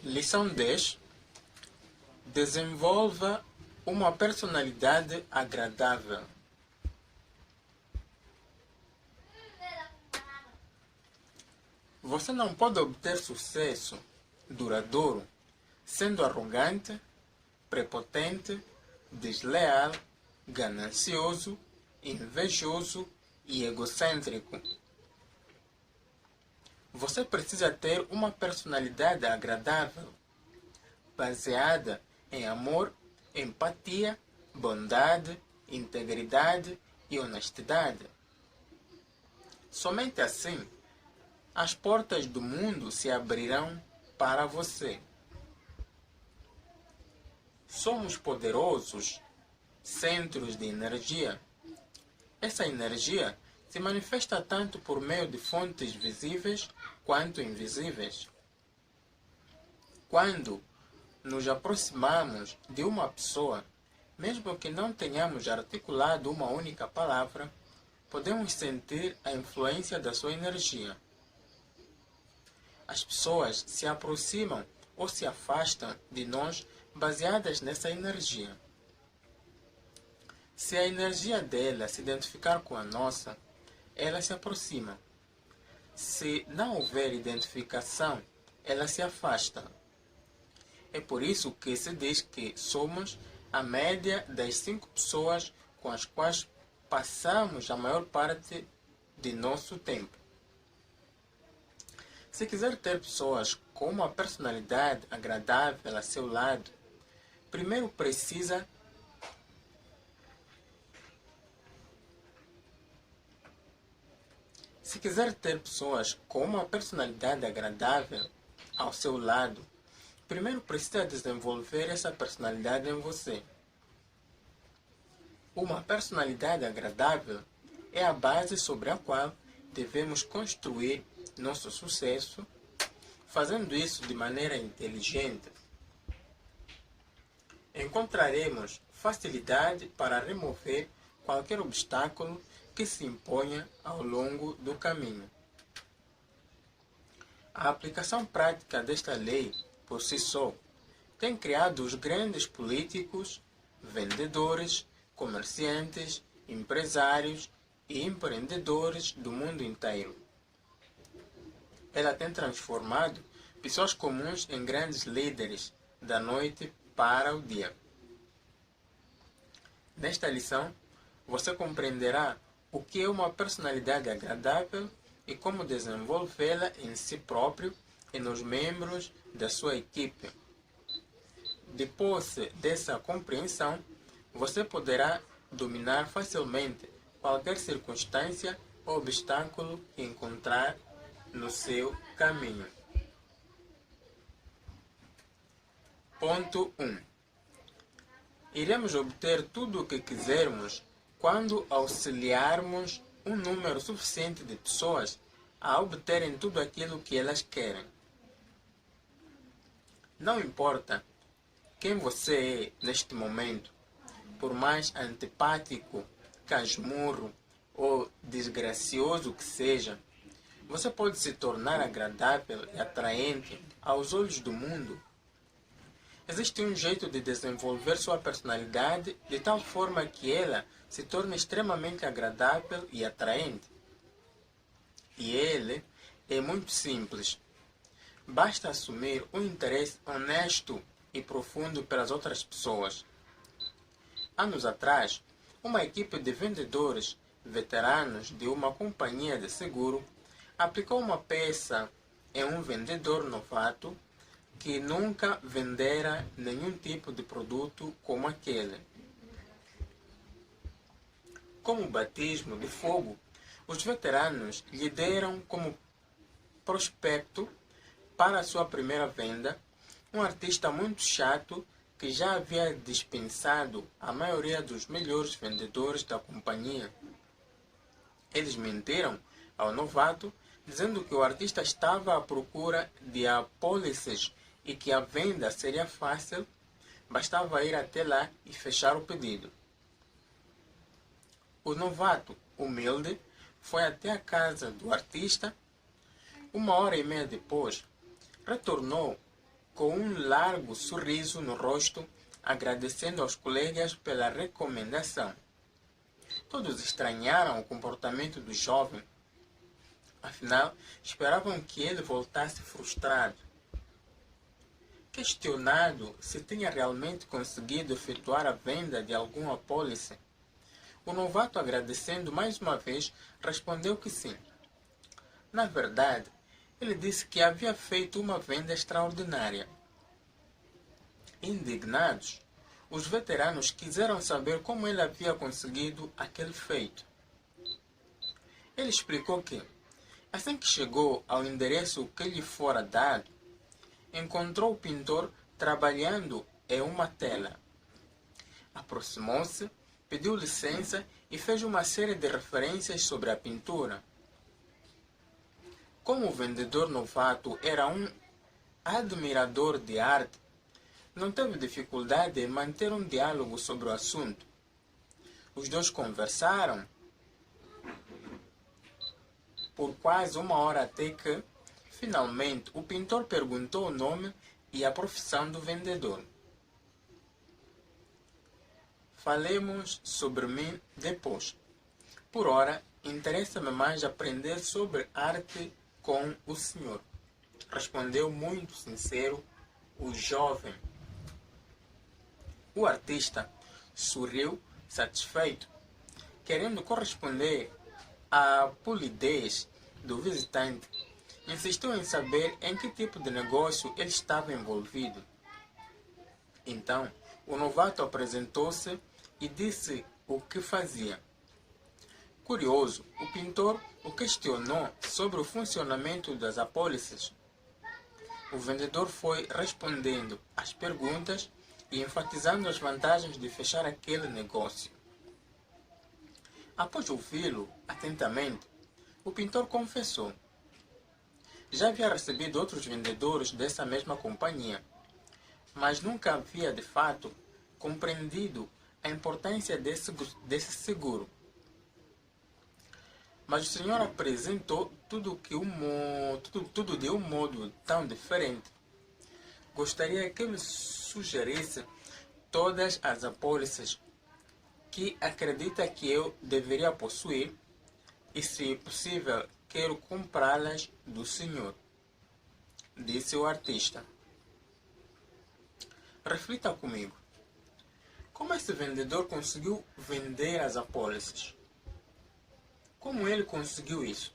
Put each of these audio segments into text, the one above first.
Lição 10. Desenvolva uma personalidade agradável. Você não pode obter sucesso duradouro sendo arrogante, prepotente, desleal, ganancioso, invejoso e egocêntrico. Você precisa ter uma personalidade agradável, baseada em amor, empatia, bondade, integridade e honestidade. Somente assim, as portas do mundo se abrirão para você. Somos poderosos centros de energia. Essa energia se manifesta tanto por meio de fontes visíveis quanto invisíveis. Quando nos aproximamos de uma pessoa, mesmo que não tenhamos articulado uma única palavra, podemos sentir a influência da sua energia. As pessoas se aproximam ou se afastam de nós baseadas nessa energia. Se a energia dela se identificar com a nossa, ela se aproxima. Se não houver identificação, ela se afasta. É por isso que se diz que somos a média das 5 pessoas com as quais passamos a maior parte de nosso tempo. Se quiser ter pessoas com uma personalidade agradável a seu lado, primeiro precisa Se quiser ter pessoas com uma personalidade agradável ao seu lado, primeiro precisa desenvolver essa personalidade em você. Uma personalidade agradável é a base sobre a qual devemos construir nosso sucesso, fazendo isso de maneira inteligente. Encontraremos facilidade para remover qualquer obstáculo que se imponha ao longo do caminho. A aplicação prática desta lei, por si só, tem criado os grandes políticos, vendedores, comerciantes, empresários e empreendedores do mundo inteiro. Ela tem transformado pessoas comuns em grandes líderes da noite para o dia. Nesta lição, você compreenderá o que é uma personalidade agradável e como desenvolvê-la em si próprio e nos membros da sua equipe. Depois dessa compreensão, você poderá dominar facilmente qualquer circunstância ou obstáculo que encontrar no seu caminho. Ponto 1. Iremos obter tudo o que quisermos quando auxiliarmos um número suficiente de pessoas a obterem tudo aquilo que elas querem. Não importa quem você é neste momento, por mais antipático, casmurro ou desgracioso que seja, você pode se tornar agradável e atraente aos olhos do mundo. Existe um jeito de desenvolver sua personalidade de tal forma que ela se torne extremamente agradável e atraente. E ele é muito simples. Basta assumir um interesse honesto e profundo pelas outras pessoas. Anos atrás, uma equipe de vendedores veteranos de uma companhia de seguro aplicou uma peça em um vendedor novato que nunca vendera nenhum tipo de produto como aquele. Como batismo de fogo, os veteranos lhe deram como prospecto para a sua primeira venda um artista muito chato que já havia dispensado a maioria dos melhores vendedores da companhia. Eles mentiram ao novato, dizendo que o artista estava à procura de apólices e que a venda seria fácil, bastava ir até lá e fechar o pedido. O novato, humilde, foi até a casa do artista. 1 hora e meia depois, retornou com um largo sorriso no rosto, agradecendo aos colegas pela recomendação. Todos estranharam o comportamento do jovem. Afinal, esperavam que ele voltasse frustrado. Questionado se tinha realmente conseguido efetuar a venda de alguma apólice, o novato, agradecendo mais uma vez, respondeu que sim. Na verdade, ele disse que havia feito uma venda extraordinária. Indignados, os veteranos quiseram saber como ele havia conseguido aquele feito. Ele explicou que, assim que chegou ao endereço que lhe fora dado, encontrou o pintor trabalhando em uma tela. Aproximou-se, pediu licença e fez uma série de referências sobre a pintura. Como o vendedor novato era um admirador de arte, não teve dificuldade em manter um diálogo sobre o assunto. Os dois conversaram por quase uma hora até que, finalmente, o pintor perguntou o nome e a profissão do vendedor. Falemos sobre mim depois. Por ora, interessa-me mais aprender sobre arte com o senhor, respondeu muito sincero o jovem. O artista sorriu satisfeito, querendo corresponder à polidez do visitante. Insistiu em saber em que tipo de negócio ele estava envolvido. Então, o novato apresentou-se e disse o que fazia. Curioso, o pintor o questionou sobre o funcionamento das apólices. O vendedor foi respondendo às perguntas e enfatizando as vantagens de fechar aquele negócio. Após ouvi-lo atentamente, o pintor confessou. Já havia recebido outros vendedores dessa mesma companhia, mas nunca havia de fato compreendido a importância desse seguro. Mas o senhor apresentou tudo de um modo tão diferente. Gostaria que me sugerisse todas as apólices que acredita que eu deveria possuir e, se possível, quero comprá-las do senhor, disse o artista. Reflita comigo. Como esse vendedor conseguiu vender as apólices? Como ele conseguiu isso?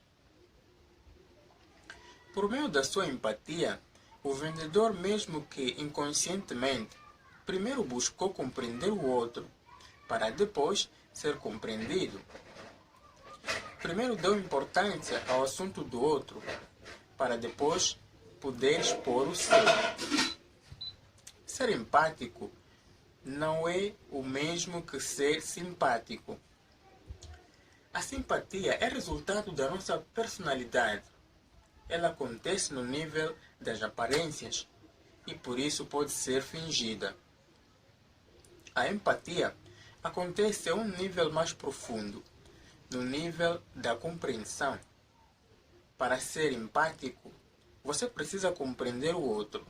Por meio da sua empatia, o vendedor, mesmo que inconscientemente, primeiro buscou compreender o outro, para depois ser compreendido. Primeiro deu importância ao assunto do outro, para depois poder expor o seu. Ser empático não é o mesmo que ser simpático. A simpatia é resultado da nossa personalidade. Ela acontece no nível das aparências e por isso pode ser fingida. A empatia acontece a um nível mais profundo, no nível da compreensão. Para ser empático, você precisa compreender o outro.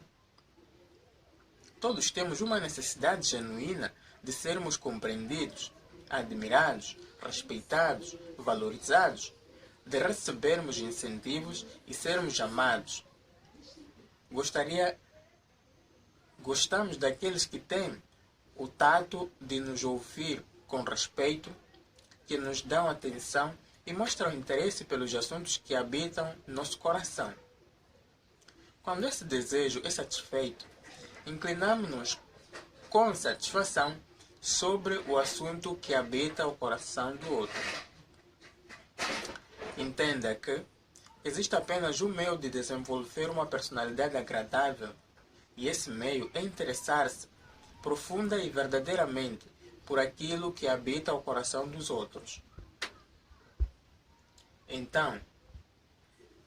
Todos temos uma necessidade genuína de sermos compreendidos, admirados, respeitados, valorizados, de recebermos incentivos e sermos amados. Gostamos daqueles que têm o tato de nos ouvir com respeito, que nos dão atenção e mostram interesse pelos assuntos que habitam nosso coração. Quando esse desejo é satisfeito, inclinamos-nos com satisfação sobre o assunto que habita o coração do outro. Entenda que existe apenas um meio de desenvolver uma personalidade agradável, e esse meio é interessar-se profunda e verdadeiramente por aquilo que habita o coração dos outros. Então,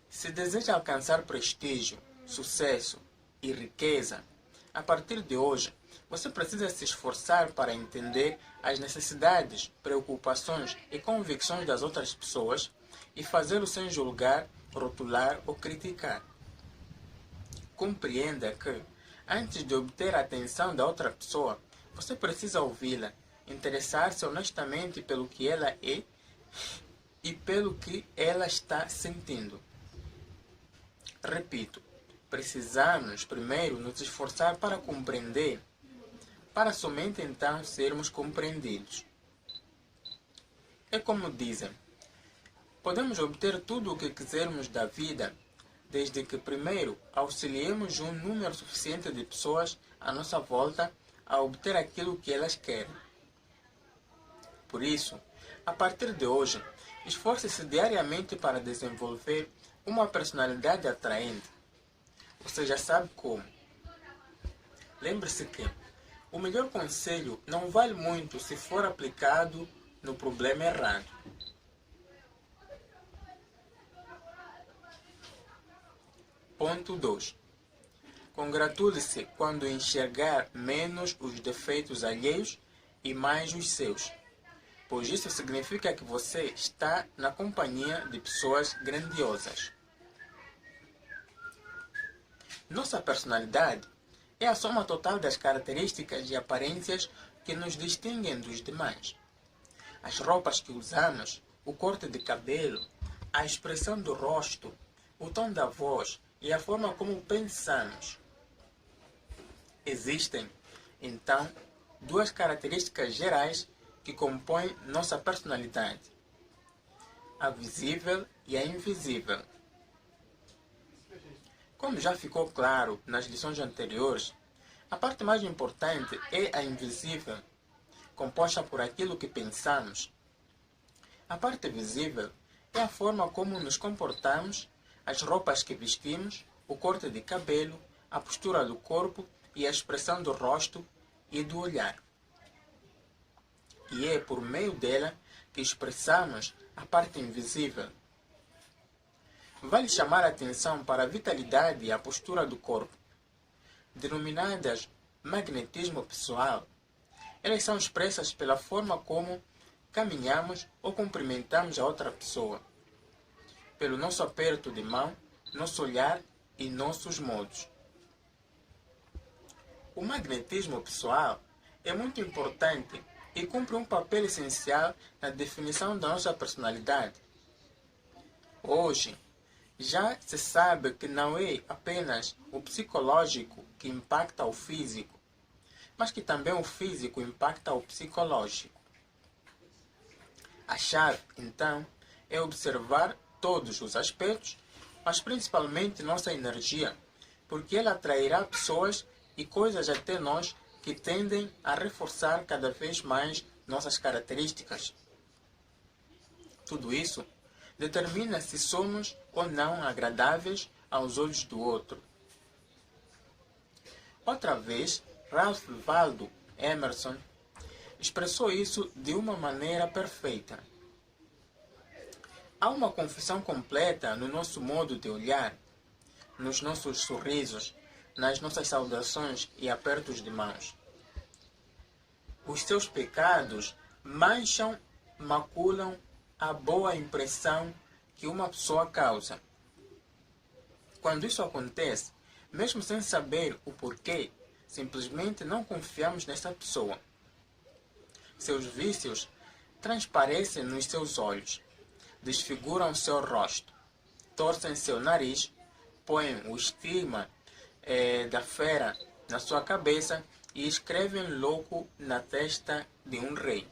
se deseja alcançar prestígio, sucesso e riqueza, a partir de hoje, você precisa se esforçar para entender as necessidades, preocupações e convicções das outras pessoas e fazê-lo sem julgar, rotular ou criticar. Compreenda que Antes de obter a atenção da outra pessoa, você precisa ouvi-la, interessar-se honestamente pelo que ela é e pelo que ela está sentindo. Repito, precisamos primeiro nos esforçar para compreender, para somente então sermos compreendidos. É como dizem, podemos obter tudo o que quisermos da vida, desde que primeiro auxiliemos um número suficiente de pessoas à nossa volta a obter aquilo que elas querem. Por isso, a partir de hoje, esforce-se diariamente para desenvolver uma personalidade atraente. Você já sabe como. Lembre-se que o melhor conselho não vale muito se for aplicado no problema errado. Ponto 2. Congratule-se quando enxergar menos os defeitos alheios e mais os seus, pois isso significa que você está na companhia de pessoas grandiosas. Nossa personalidade é a soma total das características e aparências que nos distinguem dos demais. As roupas que usamos, o corte de cabelo, a expressão do rosto, o tom da voz e a forma como pensamos. Existem, então, duas características gerais que compõem nossa personalidade: a visível e a invisível. Como já ficou claro nas lições anteriores, a parte mais importante é a invisível, composta por aquilo que pensamos. A parte visível é a forma como nos comportamos, as roupas que vestimos, o corte de cabelo, a postura do corpo e a expressão do rosto e do olhar. E é por meio dela que expressamos a parte invisível. Vale chamar a atenção para a vitalidade e a postura do corpo, denominadas magnetismo pessoal. Elas são expressas pela forma como caminhamos ou cumprimentamos a outra pessoa, pelo nosso aperto de mão, nosso olhar e nossos modos. O magnetismo pessoal é muito importante e cumpre um papel essencial na definição da nossa personalidade. Hoje, já se sabe que não é apenas o psicológico que impacta o físico, mas que também o físico impacta o psicológico. A chave, então, é observar todos os aspectos, mas principalmente nossa energia, porque ela atrairá pessoas e coisas até nós que tendem a reforçar cada vez mais nossas características. Tudo isso determina se somos ou não agradáveis aos olhos do outro. Outra vez, Ralph Waldo Emerson expressou isso de uma maneira perfeita. Há uma confusão completa no nosso modo de olhar, nos nossos sorrisos, nas nossas saudações e apertos de mãos. Os seus pecados mancham, maculam a boa impressão que uma pessoa causa. Quando isso acontece, mesmo sem saber o porquê, simplesmente não confiamos nessa pessoa. Seus vícios transparecem nos seus olhos, desfiguram seu rosto, torcem seu nariz, põem o estigma da fera na sua cabeça e escrevem louco na testa de um rei.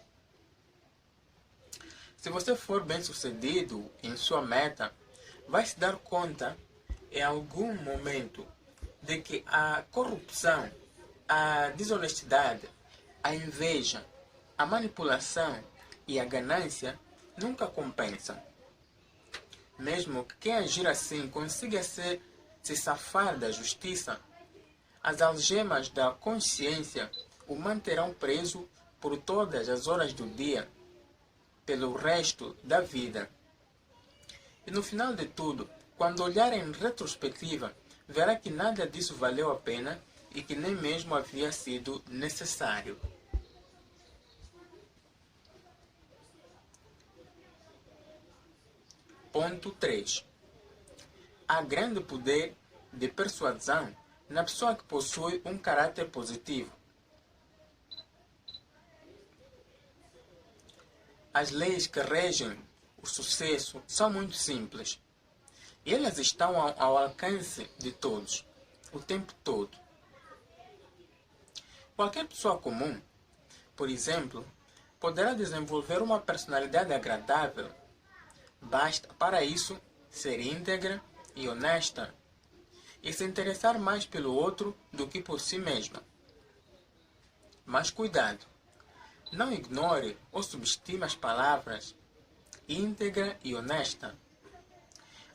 Se você for bem-sucedido em sua meta, vai se dar conta em algum momento de que a corrupção, a desonestidade, a inveja, a manipulação e a ganância nunca compensam. Mesmo que quem agir assim consiga se safar da justiça, as algemas da consciência o manterão preso por todas as horas do dia, pelo resto da vida. E no final de tudo, quando olhar em retrospectiva, verá que nada disso valeu a pena e que nem mesmo havia sido necessário. Ponto 3. Há grande poder de persuasão na pessoa que possui um caráter positivo. As leis que regem o sucesso são muito simples. E elas estão ao alcance de todos, o tempo todo. Qualquer pessoa comum, por exemplo, poderá desenvolver uma personalidade agradável. Basta, para isso, ser íntegra e honesta e se interessar mais pelo outro do que por si mesma. Mas cuidado! Não ignore ou subestime as palavras íntegra e honesta.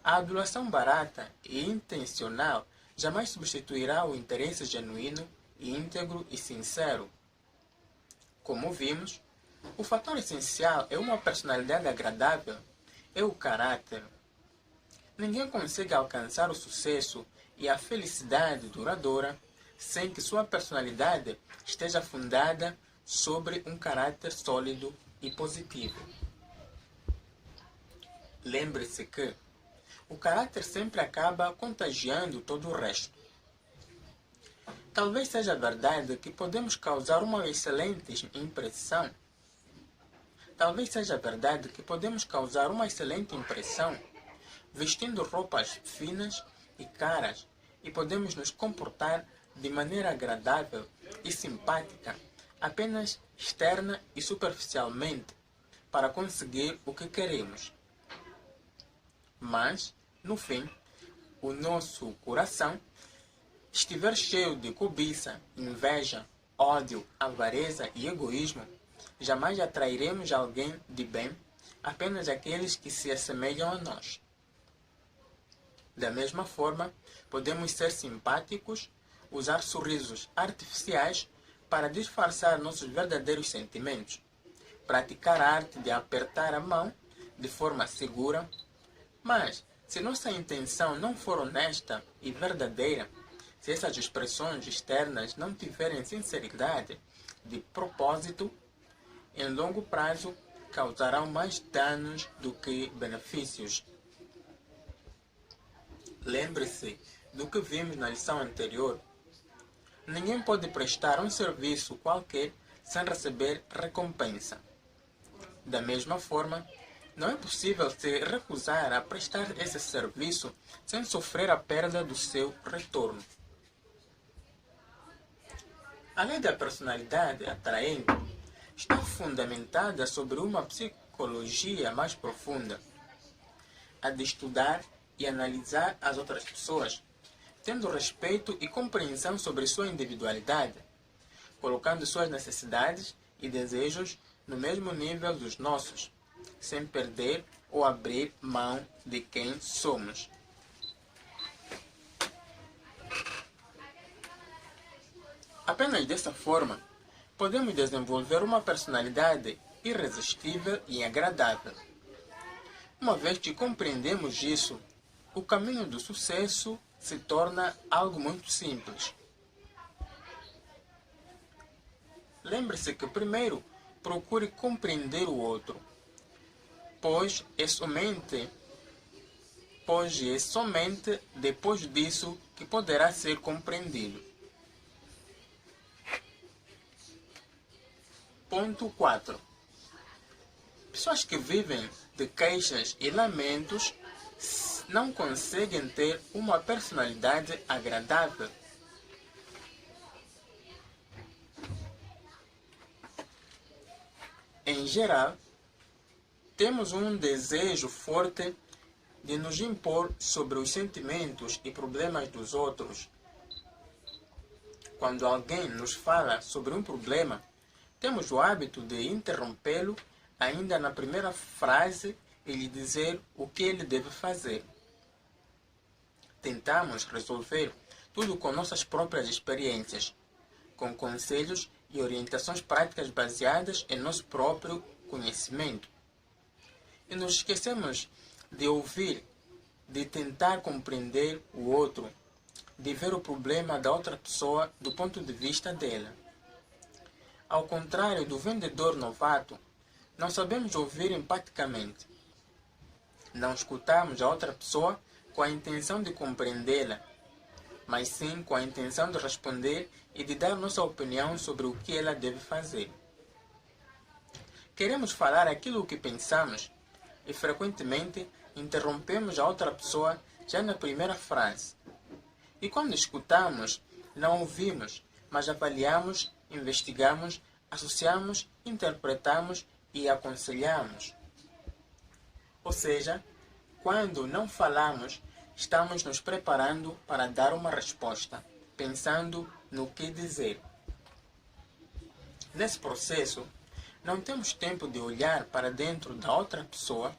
A adulação barata e intencional jamais substituirá o interesse genuíno, íntegro e sincero. Como vimos, o fator essencial é uma personalidade agradável, é o caráter. Ninguém consegue alcançar o sucesso e a felicidade duradoura sem que sua personalidade esteja fundada sobre um caráter sólido e positivo. Lembre-se que o caráter sempre acaba contagiando todo o resto. Talvez seja verdade que podemos causar uma excelente impressão. Vestindo roupas finas e caras e podemos nos comportar de maneira agradável e simpática apenas externa e superficialmente para conseguir o que queremos. Mas, no fim, o nosso coração estiver cheio de cobiça, inveja, ódio, avareza e egoísmo, jamais atrairemos alguém de bem, apenas aqueles que se assemelham a nós. Da mesma forma, podemos ser simpáticos, usar sorrisos artificiais para disfarçar nossos verdadeiros sentimentos, praticar a arte de apertar a mão de forma segura, mas se nossa intenção não for honesta e verdadeira, se essas expressões externas não tiverem sinceridade de propósito, em longo prazo causarão mais danos do que benefícios. Lembre-se do que vimos na lição anterior. Ninguém pode prestar um serviço qualquer sem receber recompensa. Da mesma forma, não é possível se recusar a prestar esse serviço sem sofrer a perda do seu retorno. A lei da personalidade atraente está fundamentada sobre uma psicologia mais profunda, a de estudar e analisar as outras pessoas, tendo respeito e compreensão sobre sua individualidade, colocando suas necessidades e desejos no mesmo nível dos nossos, sem perder ou abrir mão de quem somos. Apenas dessa forma, podemos desenvolver uma personalidade irresistível e agradável. Uma vez que compreendemos isso, o caminho do sucesso se torna algo muito simples. Lembre-se que primeiro procure compreender o outro, pois é somente depois disso que poderá ser compreendido. Ponto 4. Pessoas que vivem de queixas e lamentos não conseguem ter uma personalidade agradável. Em geral, temos um desejo forte de nos impor sobre os sentimentos e problemas dos outros. Quando alguém nos fala sobre um problema, temos o hábito de interrompê-lo ainda na primeira frase e lhe dizer o que ele deve fazer. Tentamos resolver tudo com nossas próprias experiências, com conselhos e orientações práticas baseadas em nosso próprio conhecimento. E nos esquecemos de ouvir, de tentar compreender o outro, de ver o problema da outra pessoa do ponto de vista dela. Ao contrário do vendedor novato, não sabemos ouvir empaticamente. Não escutamos a outra pessoa com a intenção de compreendê-la. mas sim com a intenção de responder e de dar nossa opinião sobre o que ela deve fazer. Queremos falar aquilo que pensamos e frequentemente interrompemos a outra pessoa já na primeira frase. E quando escutamos, não ouvimos, mas avaliamos, investigamos, associamos, interpretamos e aconselhamos. Ou seja, quando não falamos, estamos nos preparando para dar uma resposta, pensando no que dizer. Nesse processo, não temos tempo de olhar para dentro da outra pessoa,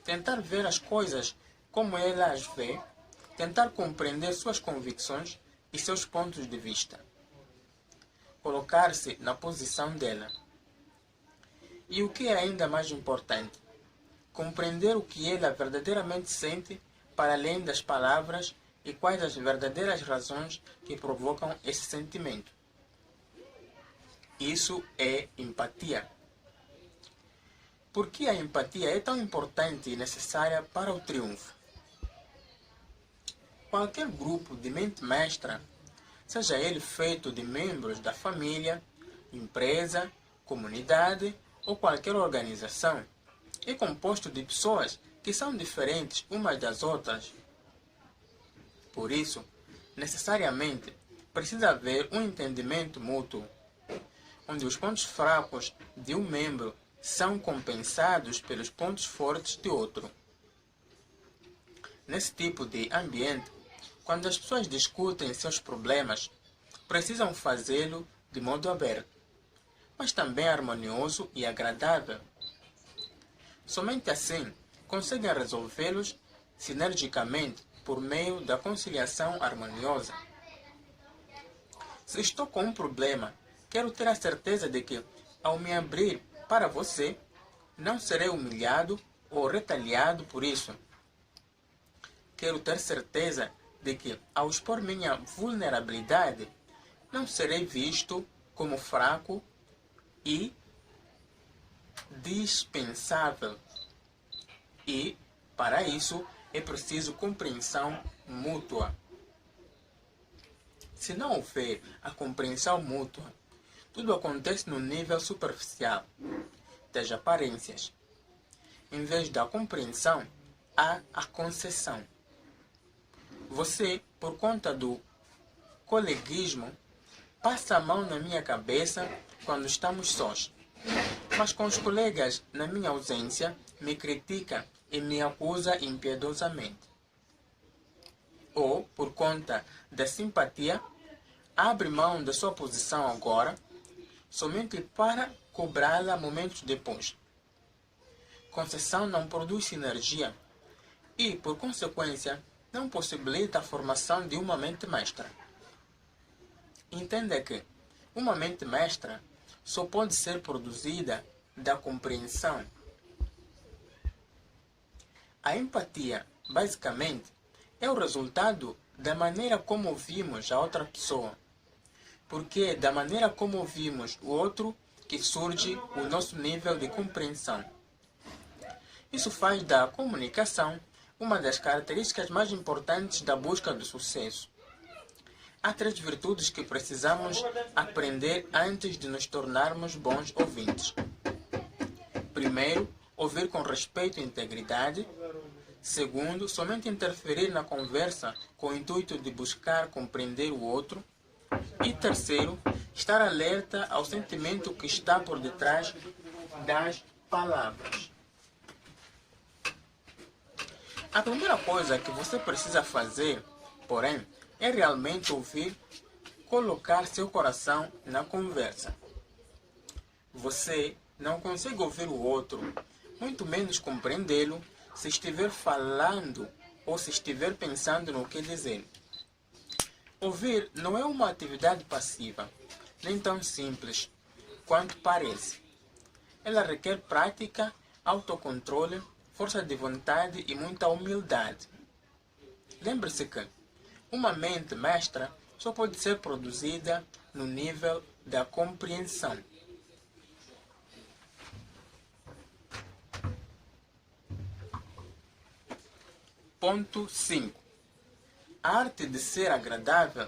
tentar ver as coisas como ela as vê, tentar compreender suas convicções e seus pontos de vista. Colocar-se na posição dela. E o que é ainda mais importante, compreender o que ela verdadeiramente sente para além das palavras e quais as verdadeiras razões que provocam esse sentimento. Isso é empatia. Por que a empatia é tão importante e necessária para o triunfo? Qualquer grupo de mente mestra, seja ele feito de membros da família, empresa, comunidade ou qualquer organização, é composto de pessoas que são diferentes umas das outras. Por isso, necessariamente, precisa haver um entendimento mútuo, onde os pontos fracos de um membro são compensados pelos pontos fortes de outro. Nesse tipo de ambiente, quando as pessoas discutem seus problemas, precisam fazê-lo de modo aberto, mas também harmonioso e agradável. Somente assim conseguem resolvê-los sinergicamente por meio da conciliação harmoniosa. Se estou com um problema, quero ter a certeza de que, ao me abrir para você, não serei humilhado ou retaliado por isso. Quero ter certeza de que, ao expor minha vulnerabilidade, não serei visto como fraco e dispensável. E, para isso, é preciso compreensão mútua. Se não houver a compreensão mútua, tudo acontece no nível superficial das aparências. Em vez da compreensão, há a concessão. Você, por conta do coleguismo, passa a mão na minha cabeça quando estamos sós. Mas com os colegas, na minha ausência, me critica e me acusa impiedosamente. Ou, por conta da simpatia, abre mão da sua posição agora, somente para cobrá-la momentos depois. Concessão não produz sinergia e, por consequência, não possibilita a formação de uma mente mestra. Entenda que uma mente mestra só pode ser produzida da compreensão. A empatia, basicamente, é o resultado da maneira como ouvimos a outra pessoa, porque é da maneira como ouvimos o outro que surge o nosso nível de compreensão. Isso faz da comunicação uma das características mais importantes da busca do sucesso. Há 3 virtudes que precisamos aprender antes de nos tornarmos bons ouvintes. Primeiro, ouvir com respeito e integridade. Segundo, somente interferir na conversa com o intuito de buscar compreender o outro. E terceiro, estar alerta ao sentimento que está por detrás das palavras. A primeira coisa que você precisa fazer, porém, é realmente ouvir, colocar seu coração na conversa. Você não consegue ouvir o outro, muito menos compreendê-lo, se estiver falando ou se estiver pensando no que dizer. Ouvir não é uma atividade passiva, nem tão simples quanto parece. Ela requer prática, autocontrole, força de vontade e muita humildade. Lembre-se que uma mente mestra só pode ser produzida no nível da compreensão. Ponto 5. A arte de ser agradável,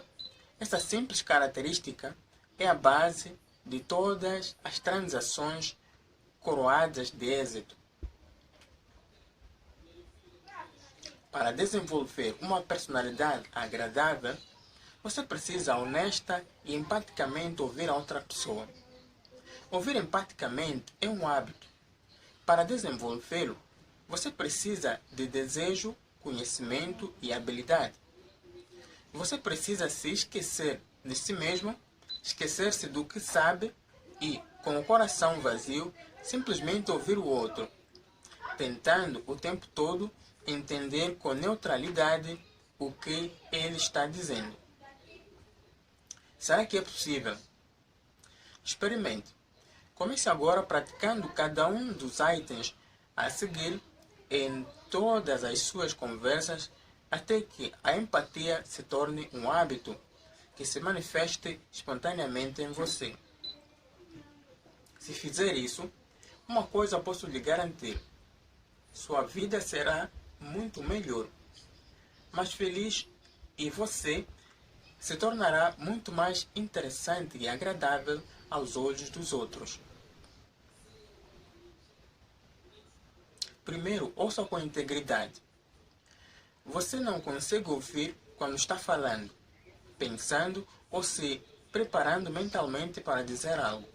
essa simples característica é a base de todas as transações coroadas de êxito. Para desenvolver uma personalidade agradável, você precisa honesta e empaticamente ouvir a outra pessoa. Ouvir empaticamente é um hábito. Para desenvolvê-lo, você precisa de desejo, conhecimento e habilidade. Você precisa se esquecer de si mesmo, esquecer-se do que sabe e, com o coração vazio, simplesmente ouvir o outro, tentando o tempo todo entender com neutralidade o que ele está dizendo. Será que é possível? Experimente. Comece agora praticando cada um dos itens a seguir em todas as suas conversas até que a empatia se torne um hábito que se manifeste espontaneamente em você. Se fizer isso, uma coisa posso lhe garantir: sua vida será muito melhor, mais feliz, e você se tornará muito mais interessante e agradável aos olhos dos outros. Primeiro, ouça com integridade. Você não consegue ouvir quando está falando, pensando ou se preparando mentalmente para dizer algo.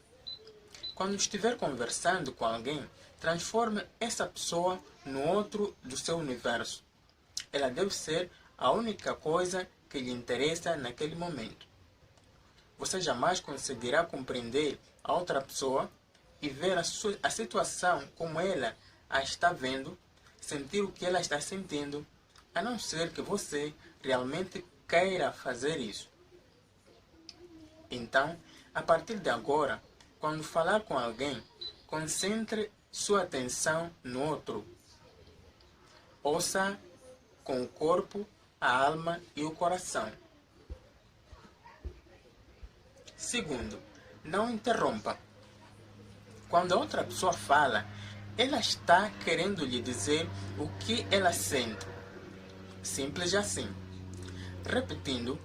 Quando estiver conversando com alguém, transforme essa pessoa no outro do seu universo. Ela deve ser a única coisa que lhe interessa naquele momento. Você jamais conseguirá compreender a outra pessoa e ver a situação como ela a está vendo, sentir o que ela está sentindo, a não ser que você realmente queira fazer isso. Então, a partir de agora, quando falar com alguém, concentre sua atenção no outro. Ouça com o corpo, a alma e o coração. Segundo, não interrompa. Quando a outra pessoa fala, ela está querendo lhe dizer o que ela sente. Simples assim. Repetindo,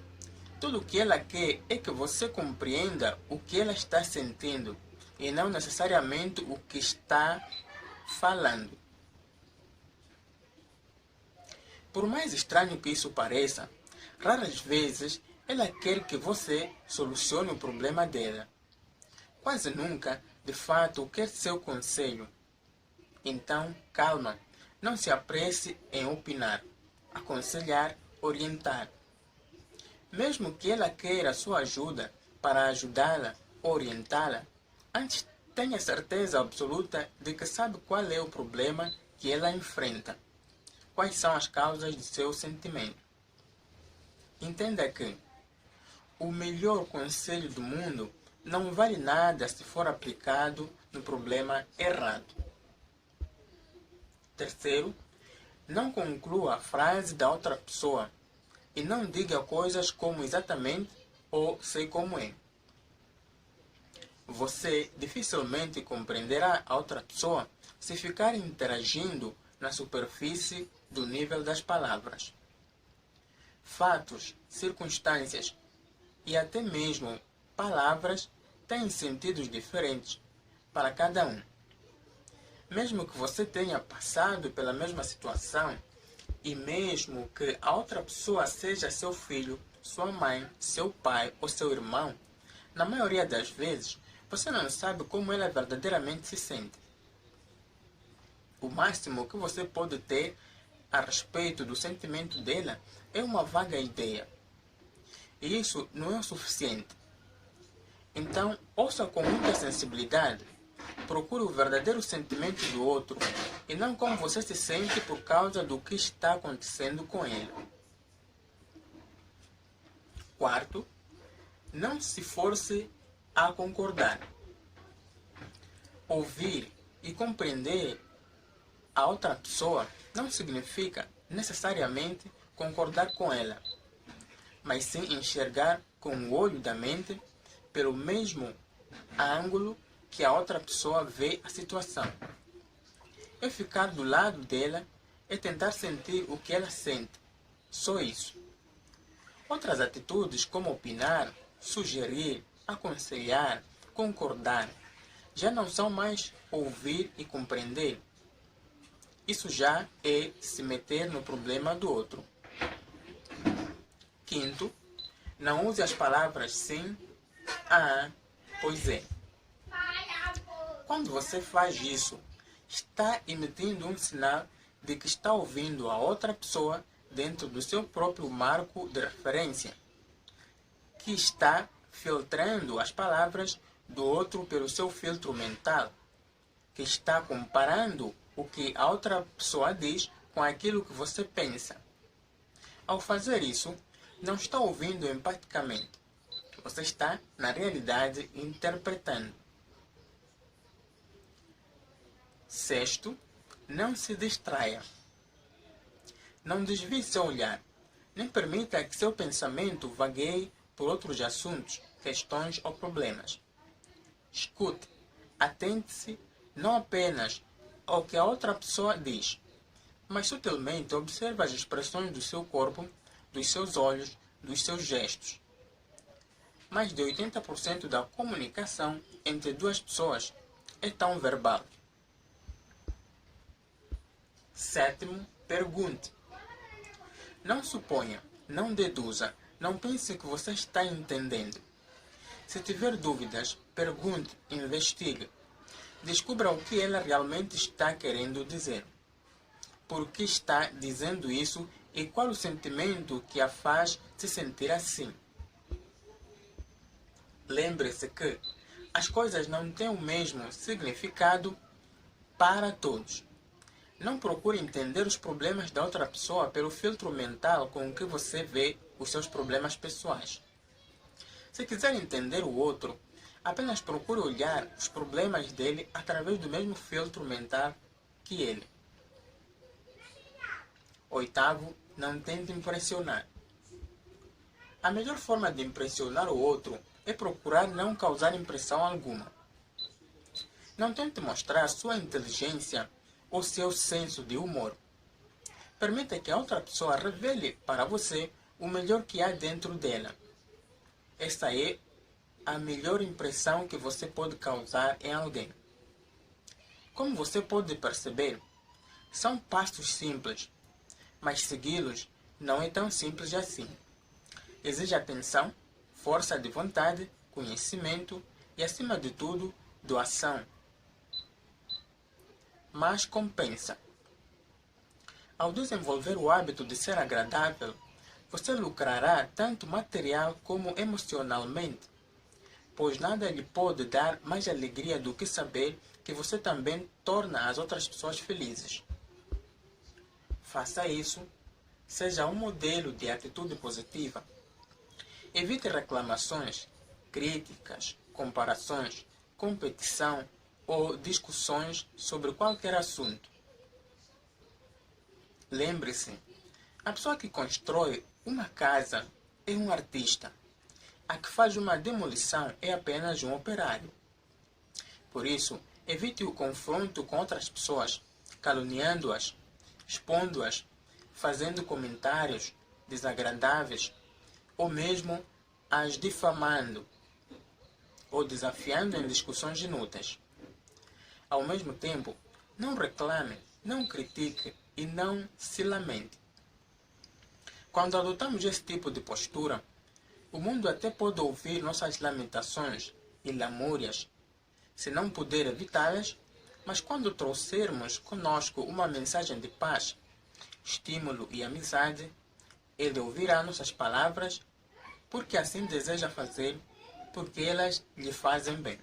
tudo o que ela quer é que você compreenda o que ela está sentindo e não necessariamente o que está falando. Por mais estranho que isso pareça, raras vezes ela quer que você solucione o problema dela. Quase nunca, de fato, quer seu conselho. Então, calma, não se apresse em opinar, aconselhar, orientar. Mesmo que ela queira sua ajuda para ajudá-la, orientá-la, antes tenha certeza absoluta de que sabe qual é o problema que ela enfrenta. Quais são as causas de seu sentimento. Entenda que o melhor conselho do mundo não vale nada se for aplicado no problema errado. Terceiro, não conclua a frase da outra pessoa e não diga coisas como exatamente ou sei como é. Você dificilmente compreenderá a outra pessoa se ficar interagindo na superfície do nível das palavras. Fatos, circunstâncias e até mesmo palavras têm sentidos diferentes para cada um. Mesmo que você tenha passado pela mesma situação e mesmo que a outra pessoa seja seu filho, sua mãe, seu pai ou seu irmão, na maioria das vezes você não sabe como ela verdadeiramente se sente. O máximo que você pode ter a respeito do sentimento dela é uma vaga ideia. E isso não é o suficiente. Então, ouça com muita sensibilidade. Procure o verdadeiro sentimento do outro e não como você se sente por causa do que está acontecendo com ele. Quarto, não se force a concordar. Ouvir e compreender a outra pessoa não significa necessariamente concordar com ela, mas sim enxergar com o olho da mente pelo mesmo ângulo que a outra pessoa vê a situação. É ficar do lado dela e tentar sentir o que ela sente. Só isso. Outras atitudes, como opinar, sugerir, aconselhar, concordar, já não são mais ouvir e compreender. Isso já é se meter no problema do outro. Quinto, não use as palavras sim, pois é. Quando você faz isso, está emitindo um sinal de que está ouvindo a outra pessoa dentro do seu próprio marco de referência, que está filtrando as palavras do outro pelo seu filtro mental, que está comparando o que a outra pessoa diz com aquilo que você pensa. Ao fazer isso, não está ouvindo empaticamente. Você está, na realidade, interpretando. Sexto, não se distraia. Não desvie seu olhar. Nem permita que seu pensamento vagueie por outros assuntos, questões ou problemas. Escute. Atente-se não apenas ao que a outra pessoa diz, mas sutilmente observe as expressões do seu corpo, dos seus olhos, dos seus gestos. Mais de 80% da comunicação entre duas pessoas é tão verbal. Sétimo, pergunte. Não suponha, não deduza, não pense que você está entendendo. Se tiver dúvidas, pergunte, investigue. Descubra o que ela realmente está querendo dizer. Por que está dizendo isso e qual o sentimento que a faz se sentir assim. Lembre-se que as coisas não têm o mesmo significado para todos. Não procure entender os problemas da outra pessoa pelo filtro mental com que você vê os seus problemas pessoais. Se quiser entender o outro, apenas procure olhar os problemas dele através do mesmo filtro mental que ele. Oitavo, não tente impressionar. A melhor forma de impressionar o outro é procurar não causar impressão alguma. Não tente mostrar sua inteligência ou seu senso de humor. Permita que a outra pessoa revele para você o melhor que há dentro dela. Esta é a melhor impressão que você pode causar em alguém. Como você pode perceber, são passos simples, mas segui-los não é tão simples assim. Exige atenção, força de vontade, conhecimento e, acima de tudo, doação. Mas compensa. Ao desenvolver o hábito de ser agradável, você lucrará tanto material como emocionalmente, pois nada lhe pode dar mais alegria do que saber que você também torna as outras pessoas felizes. Faça isso. Seja um modelo de atitude positiva. Evite reclamações, críticas, comparações, competição ou discussões sobre qualquer assunto. Lembre-se, a pessoa que constrói uma casa é um artista. A que faz uma demolição é apenas um operário. Por isso, evite o confronto com outras pessoas, caluniando-as, expondo-as, fazendo comentários desagradáveis, ou mesmo as difamando, ou desafiando em discussões inúteis. Ao mesmo tempo, não reclame, não critique e não se lamente. Quando adotamos esse tipo de postura, o mundo até pode ouvir nossas lamentações e lamúrias, se não puder evitá-las, mas quando trouxermos conosco uma mensagem de paz, estímulo e amizade, ele ouvirá nossas palavras, porque assim deseja fazer, porque elas lhe fazem bem.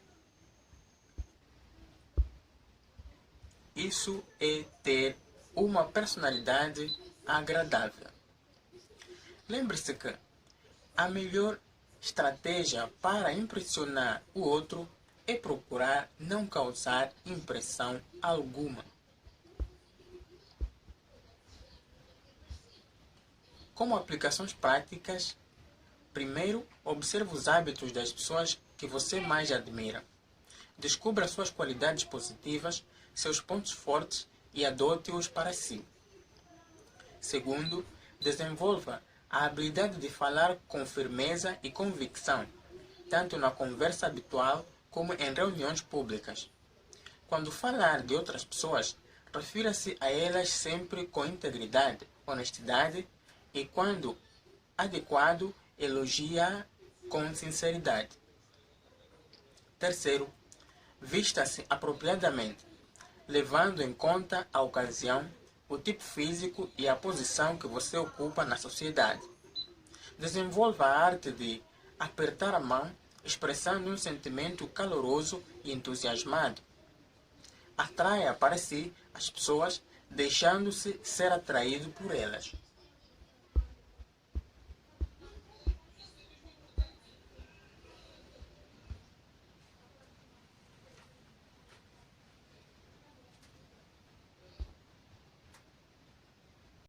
Isso é ter uma personalidade agradável. Lembre-se que a melhor estratégia para impressionar o outro é procurar não causar impressão alguma. Como aplicações práticas, primeiro, observe os hábitos das pessoas que você mais admira. Descubra suas qualidades positivas, seus pontos fortes e adote-os para si. Segundo, desenvolva A habilidade de falar com firmeza e convicção, tanto na conversa habitual como em reuniões públicas. Quando falar de outras pessoas, refira-se a elas sempre com integridade, honestidade e, quando adequado, elogia com sinceridade. Terceiro, vista-se apropriadamente, levando em conta a ocasião, o tipo físico e a posição que você ocupa na sociedade. Desenvolva a arte de apertar a mão, expressando um sentimento caloroso e entusiasmado. Atraia para si as pessoas, deixando-se ser atraído por elas.